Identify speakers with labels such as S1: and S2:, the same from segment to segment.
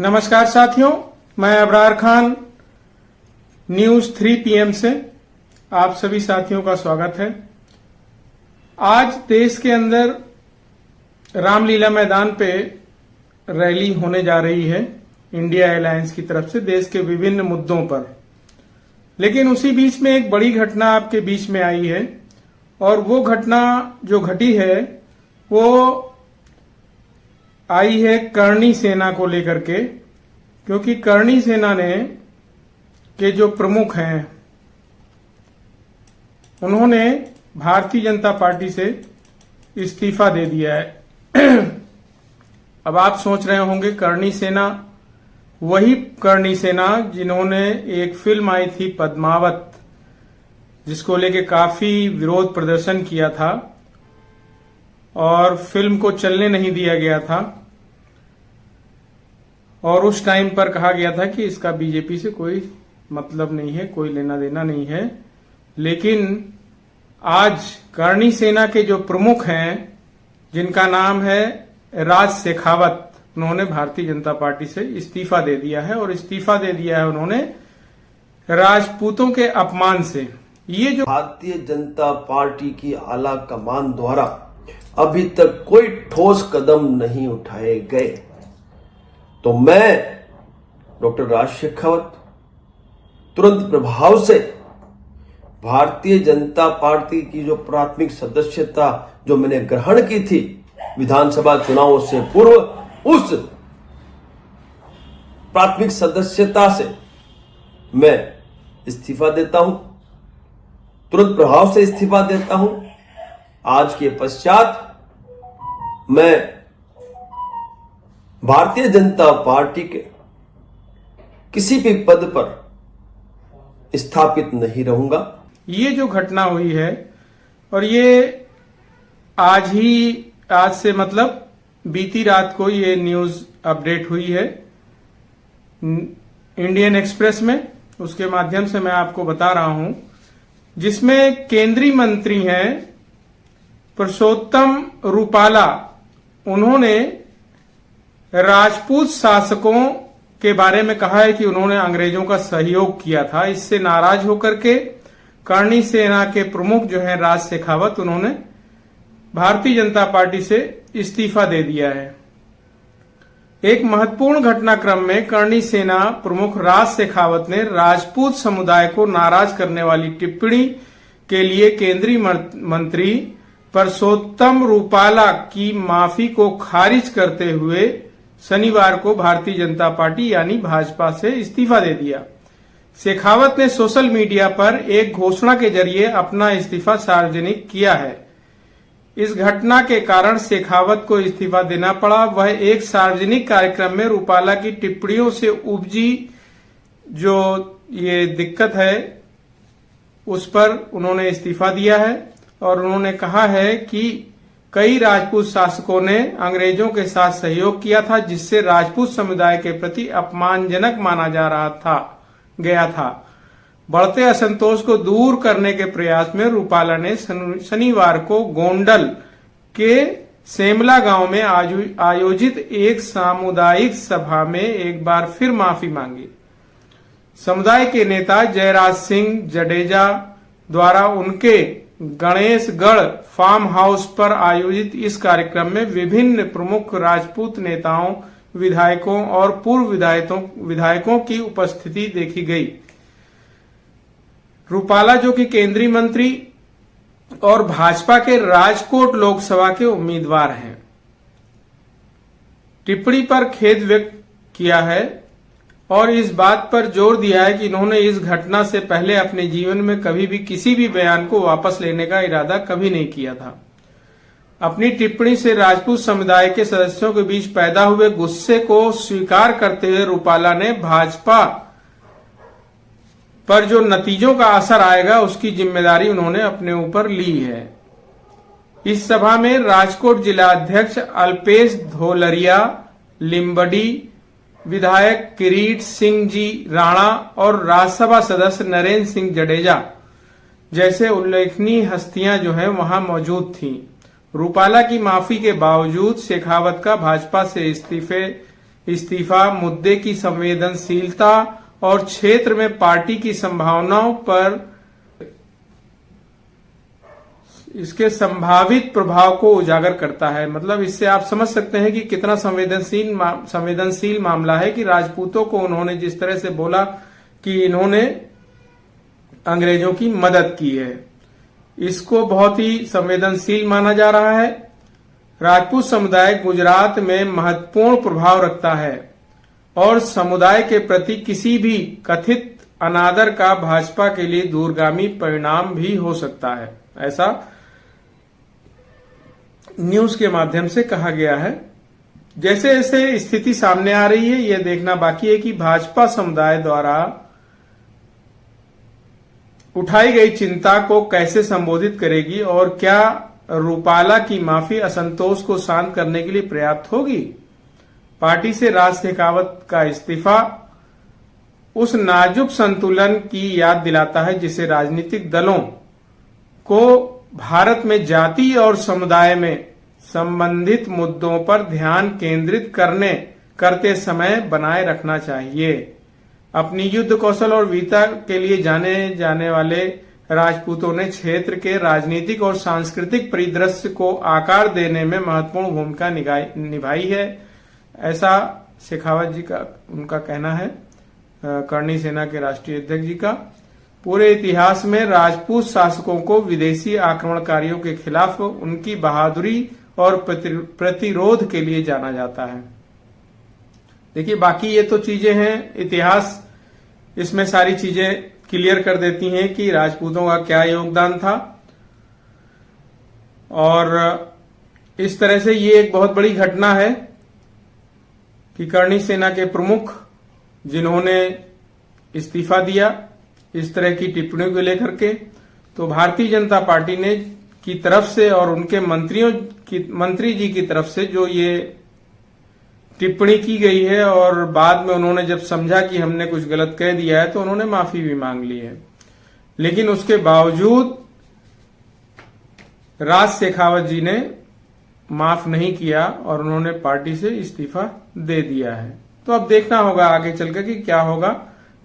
S1: नमस्कार साथियों, मैं अबरार खान न्यूज 3 PM से आप सभी साथियों का स्वागत है। आज देश के अंदर रामलीला मैदान पे रैली होने जा रही है इंडिया अलायंस की तरफ से देश के विभिन्न मुद्दों पर। लेकिन उसी बीच में एक बड़ी घटना आपके बीच में आई है और वो घटना जो घटी है वो आई है करणी सेना को लेकर के, क्योंकि करणी सेना ने के जो प्रमुख हैं उन्होंने भारतीय जनता पार्टी से इस्तीफा दे दिया है। अब आप सोच रहे होंगे करणी सेना वही करणी सेना जिन्होंने एक फिल्म आई थी पद्मावत, जिसको लेके काफी विरोध प्रदर्शन किया था और फिल्म को चलने नहीं दिया गया था और उस टाइम पर कहा गया था कि इसका बीजेपी से कोई मतलब नहीं है, कोई लेना देना नहीं है। लेकिन आज करणी सेना के जो प्रमुख हैं, जिनका नाम है राज शेखावत, उन्होंने भारतीय जनता पार्टी से इस्तीफा दे दिया है और इस्तीफा दे दिया है उन्होंने राजपूतों के अपमान से। ये जो
S2: भारतीय जनता पार्टी की आला कमान द्वारा अभी तक कोई ठोस कदम नहीं उठाए गए, तो मैं डॉक्टर राज शेखावत तुरंत प्रभाव से भारतीय जनता पार्टी की जो प्राथमिक सदस्यता जो मैंने ग्रहण की थी विधानसभा चुनावों से पूर्व, उस प्राथमिक सदस्यता से मैं इस्तीफा देता हूं, तुरंत प्रभाव से इस्तीफा देता हूं। आज के पश्चात मैं भारतीय जनता पार्टी के किसी भी पद पर स्थापित नहीं रहूंगा।
S1: ये जो घटना हुई है और ये आज से मतलब बीती रात को ये न्यूज अपडेट हुई है इंडियन एक्सप्रेस में, उसके माध्यम से मैं आपको बता रहा हूं, जिसमें केंद्रीय मंत्री हैं पुरुषोत्तम रूपाला, उन्होंने राजपूत शासकों के बारे में कहा है कि उन्होंने अंग्रेजों का सहयोग किया था। इससे नाराज होकर के करणी सेना के प्रमुख जो हैं राज शेखावत, उन्होंने भारतीय जनता पार्टी से इस्तीफा दे दिया है। एक महत्वपूर्ण घटनाक्रम में करणी सेना प्रमुख राज शेखावत ने राजपूत समुदाय को नाराज करने वाली टिप्पणी के लिए केंद्रीय मंत्री पुरुषोत्तम रूपाला की माफी को खारिज करते हुए शनिवार को भारतीय जनता पार्टी यानी भाजपा से इस्तीफा दे दिया। शेखावत ने सोशल मीडिया पर एक घोषणा के जरिए अपना इस्तीफा सार्वजनिक किया है। इस घटना के कारण शेखावत को इस्तीफा देना पड़ा। वह एक सार्वजनिक कार्यक्रम में रूपाला की टिप्पणियों से उपजी जो ये दिक्कत है उस पर उन्होंने इस्तीफा दिया है और उन्होंने कहा है कि कई राजपूत शासकों ने अंग्रेजों के साथ सहयोग किया था, जिससे राजपूत समुदाय के प्रति अपमानजनक माना गया था। बढ़ते असंतोष को दूर करने के प्रयास में रूपाला ने शनिवार को गोंडल के सेमला गांव में आयोजित एक सामुदायिक सभा में एक बार फिर माफी मांगी। समुदाय के नेता जयराज सिंह जडेजा द्वारा उनके गणेशगढ़ फार्म हाउस पर आयोजित इस कार्यक्रम में विभिन्न प्रमुख राजपूत नेताओं, विधायकों और पूर्व विधायकों की उपस्थिति देखी गई। रूपाला, जो कि केंद्रीय मंत्री और भाजपा के राजकोट लोकसभा के उम्मीदवार हैं, टिप्पणी पर खेद व्यक्त किया है और इस बात पर जोर दिया है कि इन्होंने इस घटना से पहले अपने जीवन में कभी भी किसी भी बयान को वापस लेने का इरादा कभी नहीं किया था। अपनी टिप्पणी से राजपूत समुदाय के सदस्यों के बीच पैदा हुए गुस्से को स्वीकार करते हुए रूपाला ने भाजपा पर जो नतीजों का असर आएगा उसकी जिम्मेदारी उन्होंने अपने ऊपर ली है। इस सभा में राजकोट जिला अध्यक्ष अल्पेश धोलरिया, लिम्बडी विधायक किरीट सिंह जी राणा और राज्यसभा सदस्य नरेंद्र सिंह जडेजा जैसे उल्लेखनीय हस्तियां जो हैं वहां मौजूद थीं। रूपाला की माफी के बावजूद शेखावत का भाजपा से इस्तीफा मुद्दे की संवेदनशीलता और क्षेत्र में पार्टी की संभावनाओं पर इसके संभावित प्रभाव को उजागर करता है। मतलब इससे आप समझ सकते हैं कि कितना संवेदनशील मामला है कि राजपूतों को उन्होंने जिस तरह से बोला कि इन्होंने अंग्रेजों की मदद की है, इसको बहुत ही संवेदनशील माना जा रहा है। राजपूत समुदाय गुजरात में महत्वपूर्ण प्रभाव रखता है और समुदाय के प्रति किसी भी कथित अनादर का भाजपा के लिए दूरगामी परिणाम भी हो सकता है, ऐसा न्यूज के माध्यम से कहा गया है। जैसे जैसे स्थिति सामने आ रही है, यह देखना बाकी है कि भाजपा समुदाय द्वारा उठाई गई चिंता को कैसे संबोधित करेगी और क्या रूपाला की माफी असंतोष को शांत करने के लिए पर्याप्त होगी। पार्टी से राज शेखावत का इस्तीफा उस नाजुक संतुलन की याद दिलाता है जिसे राजनीतिक दलों को भारत में जाति और समुदाय में संबंधित मुद्दों पर ध्यान केंद्रित करते समय बनाए रखना चाहिए। अपनी युद्ध कौशल और वीरता के लिए जाने जाने वाले राजपूतों ने क्षेत्र के राजनीतिक और सांस्कृतिक परिदृश्य को आकार देने में महत्वपूर्ण भूमिका निभाई है, ऐसा शेखावत जी का उनका कहना है, करणी सेना के राष्ट्रीय अध्यक्ष जी का। पूरे इतिहास में राजपूत शासकों को विदेशी आक्रमणकारियों के खिलाफ उनकी बहादुरी और प्रतिरोध के लिए जाना जाता है। देखिए, बाकी ये तो चीजें हैं, इतिहास इसमें सारी चीजें क्लियर कर देती हैं कि राजपूतों का क्या योगदान था। और इस तरह से ये एक बहुत बड़ी घटना है कि करणी सेना के प्रमुख जिन्होंने इस्तीफा दिया इस तरह की टिप्पणियों को लेकर के, तो भारतीय जनता पार्टी ने की तरफ से और उनके मंत्री जी की तरफ से जो ये टिप्पणी की गई है और बाद में उन्होंने जब समझा कि हमने कुछ गलत कह दिया है तो उन्होंने माफी भी मांग ली है। लेकिन उसके बावजूद राज शेखावत जी ने माफ नहीं किया और उन्होंने पार्टी से इस्तीफा दे दिया है। तो अब देखना होगा आगे चलकर कि क्या होगा।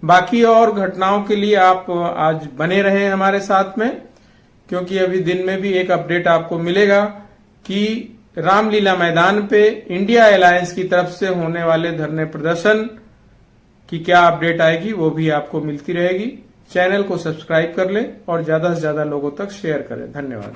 S1: बाकी और घटनाओं के लिए आप आज बने रहे हमारे साथ में, क्योंकि अभी दिन में भी एक अपडेट आपको मिलेगा कि रामलीला मैदान पे इंडिया अलायंस की तरफ से होने वाले धरने प्रदर्शन की क्या अपडेट आएगी वो भी आपको मिलती रहेगी। चैनल को सब्सक्राइब कर लें और ज्यादा से ज्यादा लोगों तक शेयर करें। धन्यवाद।